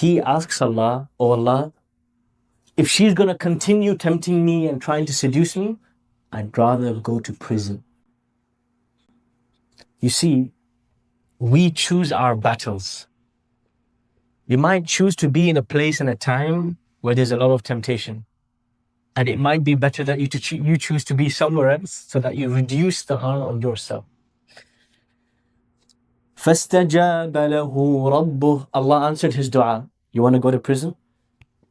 he asks Allah, "Oh Allah, if she's going to continue tempting me and trying to seduce me, I'd rather go to prison." You see, we choose our battles. You might choose to be in a place and a time where there's a lot of temptation. And it might be better that you choose to be somewhere else so that you reduce the harm on yourself. فَاسْتَجَابَ لَهُ رَبُّهُ. Allah answered his dua. You want to go to prison?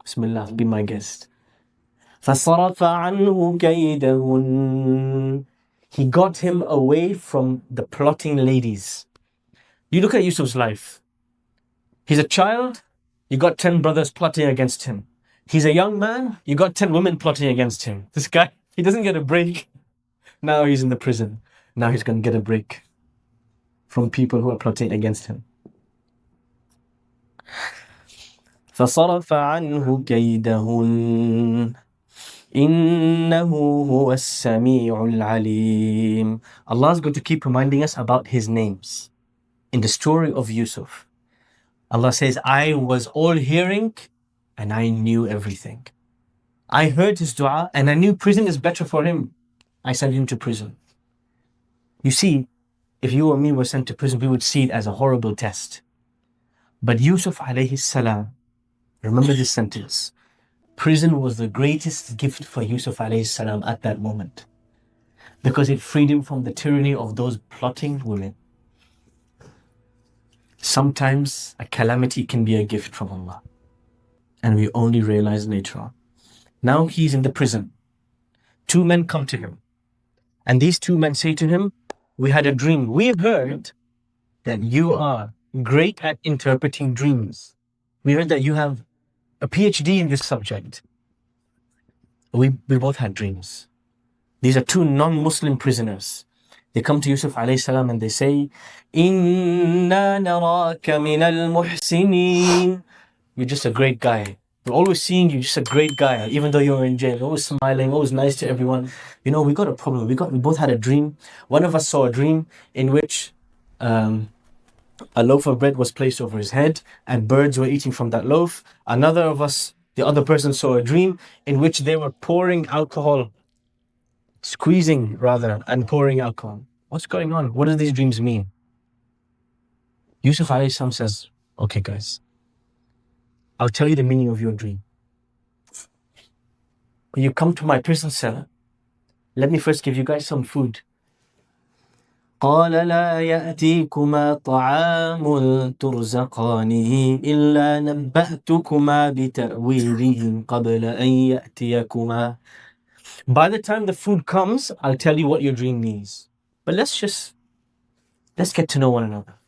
Bismillah, be my guest. فَصَرَفَ عَنْهُ كَيْدَهُنْ. He got him away from the plotting ladies. You look at Yusuf's life. He's a child, you got 10 brothers plotting against him. He's a young man, you got 10 women plotting against him. This guy, he doesn't get a break. Now he's in the prison. Now he's going to get a break from people who are plotting against him. فَصَرَفَ عَنْهُ كَيْدَهُنْ إِنَّهُ هُوَ السَّمِيعُ الْعَلِيمُ. Allah is going to keep reminding us about his names. In the story of Yusuf, Allah says, I was all hearing and I knew everything. I heard his dua and I knew prison is better for him. I sent him to prison. You see, if you or me were sent to prison, we would see it as a horrible test. But Yusuf alayhi salam, remember this sentence, prison was the greatest gift for Yusuf alayhi salam at that moment, because it freed him from the tyranny of those plotting women. Sometimes a calamity can be a gift from Allah, and we only realize later on. Now he's in the prison. Two men come to him, and these two men say to him, we had a dream. We have heard that you are great at interpreting dreams. We heard that you have a PhD in this subject. We both had dreams. These are two non-Muslim prisoners. They come to Yusuf alayhi salam and they say, Inna naraka min al-muhsinin. You're just a great guy. We're always seeing you just a great guy, even though you're in jail, always smiling, always nice to everyone. You know, we got a problem. We both had a dream. One of us saw a dream in which a loaf of bread was placed over his head and birds were eating from that loaf. Another of us, the other person, saw a dream in which they were pouring alcohol, squeezing rather, and pouring alcohol. What's going on? What do these dreams mean? Yusuf alayhi salam says, okay guys, I'll tell you the meaning of your dream. When you come to my prison cell, let me first give you guys some food. قال لا يأتيكما طعام ترزقانه إلا نبأتكما بتأويله قبل أن يأتيكما. By the time the food comes, I'll tell you what your dream means. But let's get to know one another.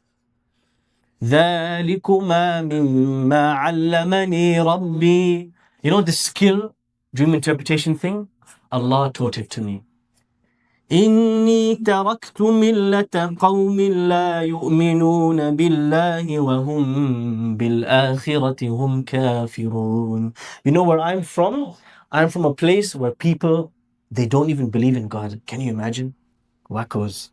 ذلكما مما علمني ربي. You know the skill, dream interpretation thing? Allah taught it to me. إني تركت ملة قوم لا يؤمنون بالله وهم بالآخرة هم كافرون. You know where I'm from? I'm from a place where people, they don't even believe in God. Can you imagine? Wackos.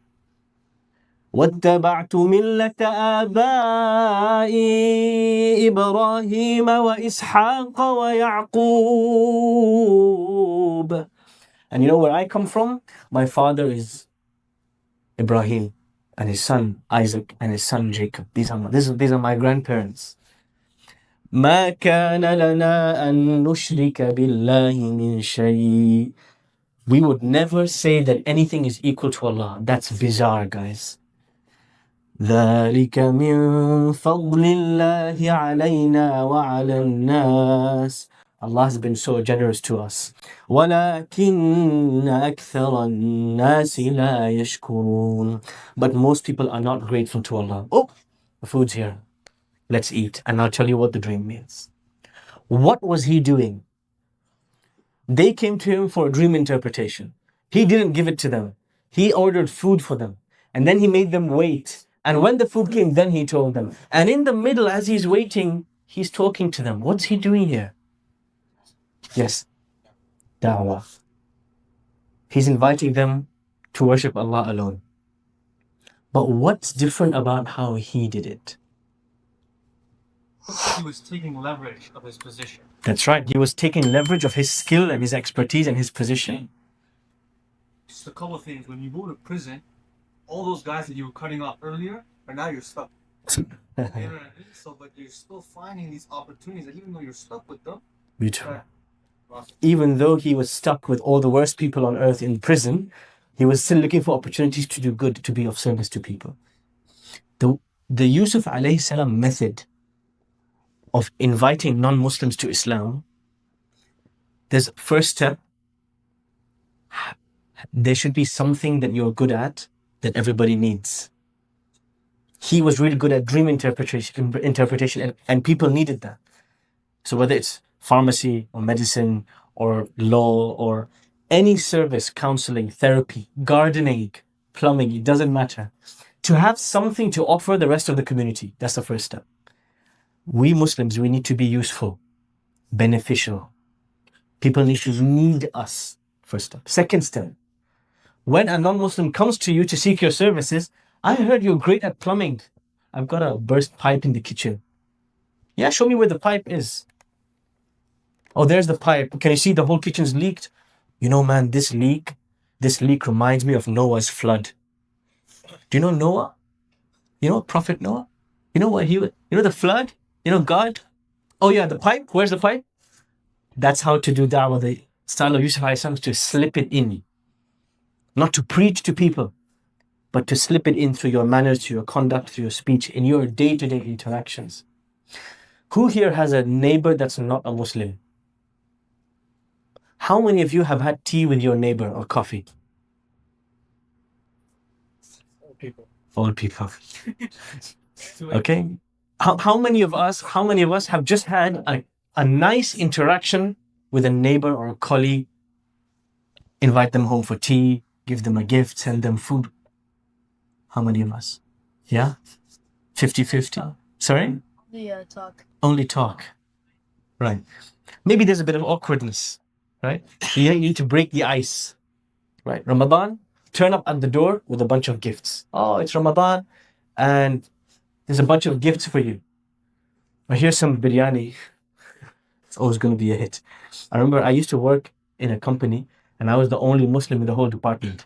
واتبعت ملة آبائي إبراهيم وإسحاق ويعقوب. And you know where I come from? My father is Ibrahim, and his son Isaac, and his son Jacob. These are my grandparents. ما كان لنا أن نشرك بالله من شيء. We would never say that anything is equal to Allah. That's bizarre, guys. ذلك من فضل الله علينا وعلى الناس. Allah has been so generous to us. وَلَكِنَّ أَكْثَرَ النَّاسِ لَا يَشْكُرُونَ. But most people are not grateful to Allah. Oh, the food's here. Let's eat. And I'll tell you what the dream means. What was he doing? They came to him for a dream interpretation. He didn't give it to them. He ordered food for them. And then he made them wait. And when the food came, then he told them. And in the middle, as he's waiting, he's talking to them. What's he doing here? Yes, da'wah. He's inviting them to worship Allah alone. But what's different about how he did it? He was taking leverage of his position. That's right. He was taking leverage of his skill and his expertise and his position. Just a couple of things. When you go to prison, all those guys that you were cutting off earlier, but now you're stuck. You know what I mean? So, but you're still finding these opportunities, that even though you're stuck with them. Beautiful. Even though he was stuck with all the worst people on earth in prison, he was still looking for opportunities to do good, to be of service to people. The Yusuf alayhi salam method of inviting non-Muslims to Islam, there's first step, there should be something that you're good at that everybody needs. He was really good at dream interpretation and people needed that. So whether it's pharmacy or medicine or law or any service, counseling, therapy, gardening, plumbing, it doesn't matter. To have something to offer the rest of the community, that's the first step. We Muslims, we need to be useful, beneficial. People need us, first step. Second step, when a non-Muslim comes to you to seek your services, I heard you're great at plumbing. I've got a burst pipe in the kitchen. Yeah, show me where the pipe is. Oh, there's the pipe. Can you see the whole kitchen's leaked? You know, man, this leak reminds me of Noah's flood. Do you know Noah? You know Prophet Noah? You know what you know the flood? You know God? Oh yeah, the pipe. Where's the pipe? That's how to do da'wah. The style of Yusuf alayhi salam is to slip it in. Not to preach to people, but to slip it in through your manners, through your conduct, through your speech, in your day-to-day interactions. Who here has a neighbor that's not a Muslim? How many of you have had tea with your neighbor or coffee? All people. Okay. How many of us have just had a nice interaction with a neighbor or a colleague? Invite them home for tea, give them a gift, send them food. How many of us? Yeah? 50-50? Sorry? Yeah, talk. Only talk. Right. Maybe there's a bit of awkwardness, right? You need to break the ice. Right. Ramadan, turn up at the door with a bunch of gifts. Oh, it's Ramadan and there's a bunch of gifts for you. Or here's some biryani. It's always going to be a hit. I remember I used to work in a company and I was the only Muslim in the whole department.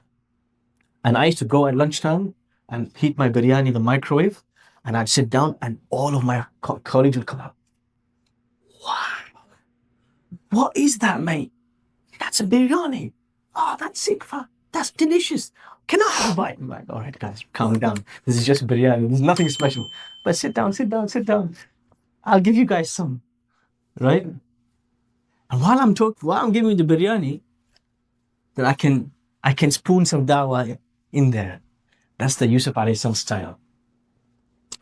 And I used to go at lunchtime and heat my biryani in the microwave and I'd sit down and all of my colleagues would come up. Wow. What is that, mate? That's a biryani. Oh, that's sikfa. That's delicious. Can I have a bite? I'm like, all right, guys, calm down. This is just biryani. There's nothing special. But sit down. I'll give you guys some. Right? And while I'm giving you the biryani, then I can spoon some dawah in there. That's the Yusuf alayhi salam style.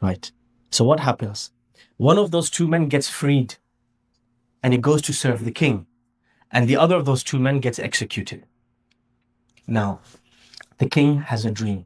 Right. So what happens? One of those two men gets freed and he goes to serve the king. And the other of those two men gets executed. Now, the king has a dream.